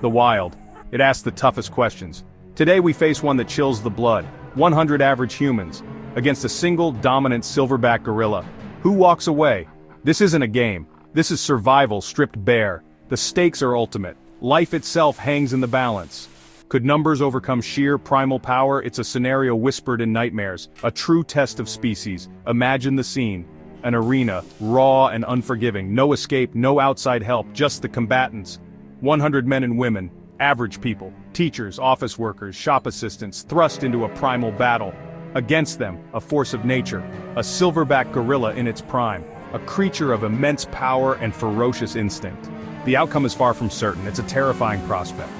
the wild. It asks the toughest questions. Today we face one that chills the blood. 100 average humans against a single dominant silverback gorilla. Who walks away? This isn't a game. This is survival stripped bare. The stakes are ultimate. Life itself hangs in the balance. Could numbers overcome sheer primal power? It's a scenario whispered in nightmares. A true test of species. Imagine the scene. An arena, raw and unforgiving. No escape, no outside help, just the combatants. 100 men and women, average people, teachers, office workers, shop assistants, thrust into a primal battle. Against them, a force of nature. A silverback gorilla in its prime. A creature of immense power and ferocious instinct. The outcome is far from certain. It's a terrifying prospect.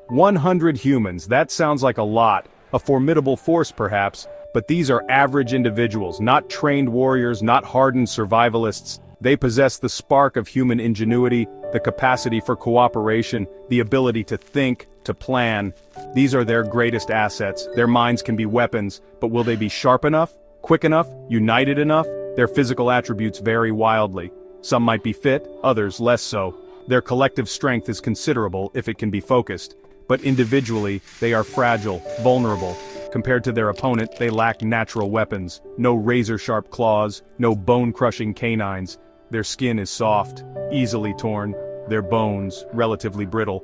100 humans, that sounds like a lot. A formidable force perhaps, but these are average individuals, not trained warriors, not hardened survivalists. They possess the spark of human ingenuity, the capacity for cooperation, the ability to think, to plan. These are their greatest assets. Their minds can be weapons, but will they be sharp enough, quick enough, united enough? Their physical attributes vary wildly. Some might be fit, others less so. Their collective strength is considerable if it can be focused. But individually, they are fragile, vulnerable. Compared to their opponent, they lack natural weapons. No razor-sharp claws, no bone-crushing canines. Their skin is soft, easily torn. Their bones, relatively brittle.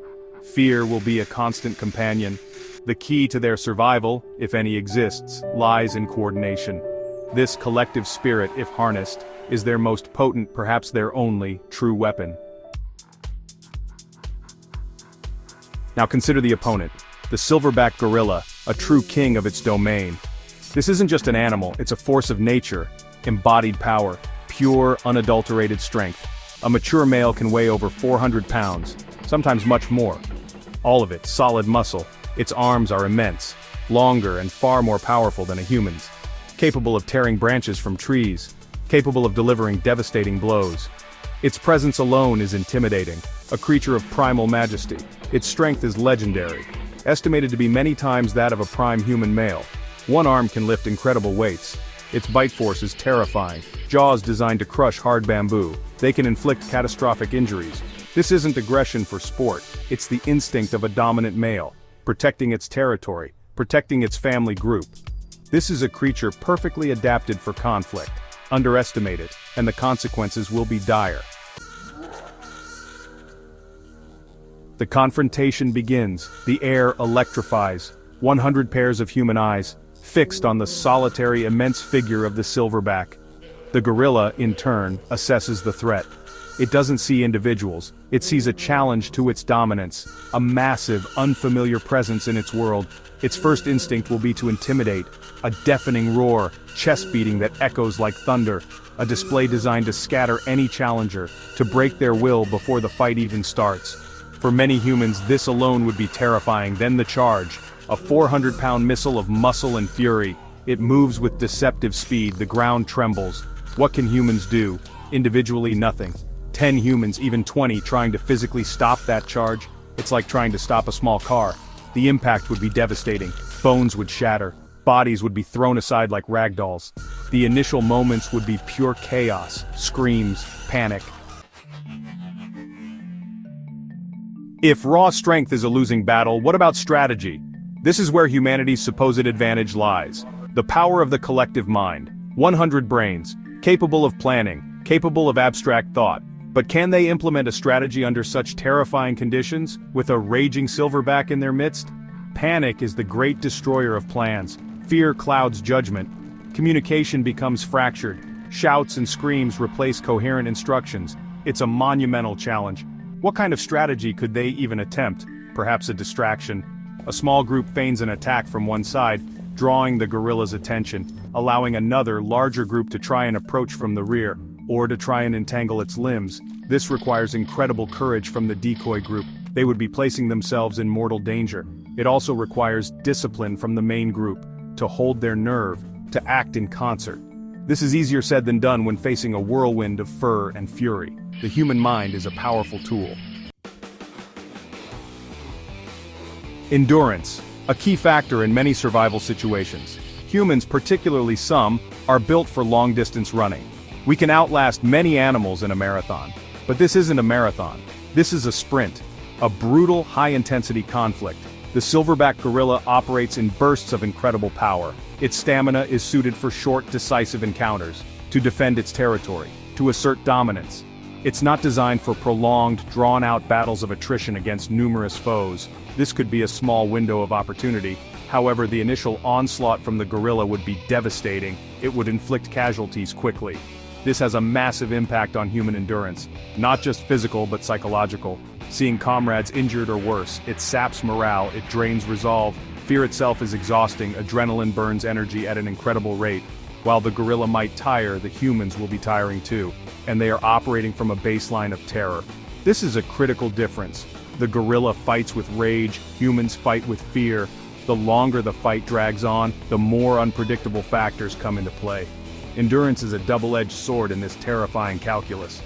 Fear will be a constant companion. The key to their survival, if any exists, lies in coordination. This collective spirit, if harnessed, is their most potent, perhaps their only, true weapon. Now consider the opponent, the silverback gorilla, a true king of its domain. This isn't just an animal, it's a force of nature, embodied power, pure, unadulterated strength. A mature male can weigh over 400 pounds, sometimes much more. All of it, solid muscle. Its arms are immense, longer and far more powerful than a human's. Capable of tearing branches from trees, capable of delivering devastating blows. Its presence alone is intimidating, a creature of primal majesty. Its strength is legendary, estimated to be many times that of a prime human male. One arm can lift incredible weights. Its bite force is terrifying, jaws designed to crush hard bamboo. They can inflict catastrophic injuries. This isn't aggression for sport, it's the instinct of a dominant male, protecting its territory, protecting its family group. This is a creature perfectly adapted for conflict. Underestimate it, and the consequences will be dire. The confrontation begins. The air electrifies. 100 pairs of human eyes, fixed on the solitary, immense figure of the silverback. The gorilla, in turn, assesses the threat. It doesn't see individuals. It sees a challenge to its dominance, a massive, unfamiliar presence in its world. Its first instinct will be to intimidate. A deafening roar, chest beating that echoes like thunder. A display designed to scatter any challenger, to break their will before the fight even starts. For many humans, this alone would be terrifying. Then the charge. A 400-pound missile of muscle and fury. It moves with deceptive speed. The ground trembles. What can humans do? Individually, nothing. 10 humans, even 20, trying to physically stop that charge. It's like trying to stop a small car. The impact would be devastating. Bones would shatter. Bodies would be thrown aside like rag dolls. The initial moments would be pure chaos, screams, panic. If raw strength is a losing battle, what about strategy? This is where humanity's supposed advantage lies. The power of the collective mind. 100 brains, capable of planning, capable of abstract thought. But can they implement a strategy under such terrifying conditions, with a raging silverback in their midst? Panic is the great destroyer of plans. Fear clouds judgment. Communication becomes fractured. Shouts and screams replace coherent instructions. It's a monumental challenge. What kind of strategy could they even attempt? Perhaps a distraction. A small group feigns an attack from one side, drawing the gorilla's attention, allowing another, larger group to try and approach from the rear, or to try and entangle its limbs. This requires incredible courage from the decoy group. They would be placing themselves in mortal danger. It also requires discipline from the main group, to hold their nerve, to act in concert. This is easier said than done when facing a whirlwind of fur and fury. The human mind is a powerful tool. Endurance, a key factor in many survival situations. Humans, particularly some, are built for long-distance running. We can outlast many animals in a marathon. But this isn't a marathon. This is a sprint. A brutal, high-intensity conflict. The silverback gorilla operates in bursts of incredible power. Its stamina is suited for short, decisive encounters, to defend its territory, to assert dominance. It's not designed for prolonged, drawn-out battles of attrition against numerous foes. This could be a small window of opportunity. However, the initial onslaught from the gorilla would be devastating. It would inflict casualties quickly. This has a massive impact on human endurance, not just physical but psychological. Seeing comrades injured or worse, it saps morale, it drains resolve. Fear itself is exhausting, adrenaline burns energy at an incredible rate. While the gorilla might tire, the humans will be tiring too, and they are operating from a baseline of terror. This is a critical difference. The gorilla fights with rage, humans fight with fear. The longer the fight drags on, the more unpredictable factors come into play. Endurance is a double-edged sword in this terrifying calculus.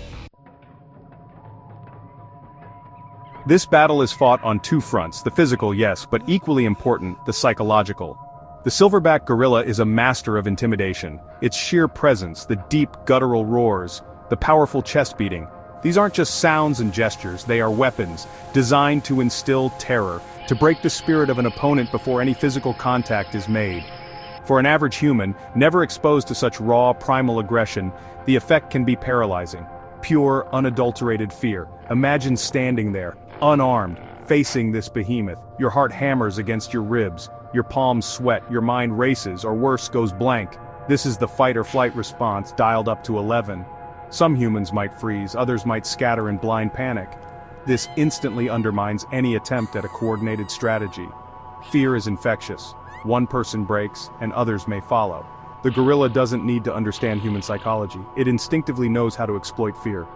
This battle is fought on two fronts, the physical, yes, but equally important, the psychological. The silverback gorilla is a master of intimidation. Its sheer presence, the deep guttural roars, the powerful chest beating. These aren't just sounds and gestures, they are weapons, designed to instill terror, to break the spirit of an opponent before any physical contact is made. For an average human, never exposed to such raw, primal aggression, the effect can be paralyzing. Pure, unadulterated fear. Imagine standing there, unarmed, facing this behemoth. Your heart hammers against your ribs, your palms sweat, your mind races, or worse, goes blank. This is the fight-or-flight response dialed up to 11. Some humans might freeze, others might scatter in blind panic. This instantly undermines any attempt at a coordinated strategy. Fear is infectious. One person breaks, and others may follow. The gorilla doesn't need to understand human psychology. It instinctively knows how to exploit fear.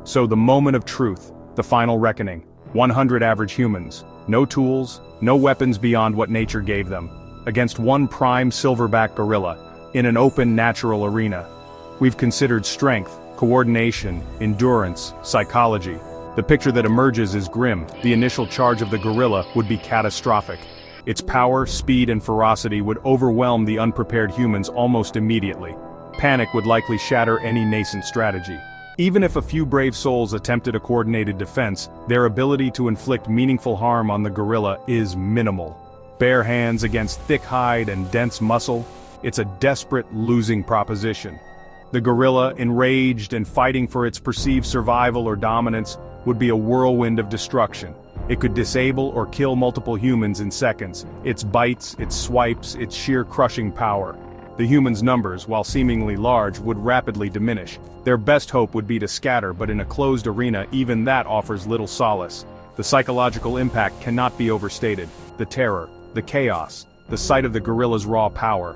So the moment of truth, the final reckoning. 100 average humans. No tools, no weapons beyond what nature gave them. Against one prime silverback gorilla, in an open natural arena. We've considered strength, coordination, endurance, psychology. The picture that emerges is grim. The initial charge of the gorilla would be catastrophic. Its power, speed, and ferocity would overwhelm the unprepared humans almost immediately. Panic would likely shatter any nascent strategy. Even if a few brave souls attempted a coordinated defense, their ability to inflict meaningful harm on the gorilla is minimal. Bare hands against thick hide and dense muscle, it's a desperate losing proposition. The gorilla, enraged and fighting for its perceived survival or dominance, would be a whirlwind of destruction. It could disable or kill multiple humans in seconds. Its bites, its swipes, its sheer crushing power. The humans' numbers, while seemingly large, would rapidly diminish. Their best hope would be to scatter, but in a closed arena, even that offers little solace. The psychological impact cannot be overstated. The terror, the chaos, the sight of the gorilla's raw power.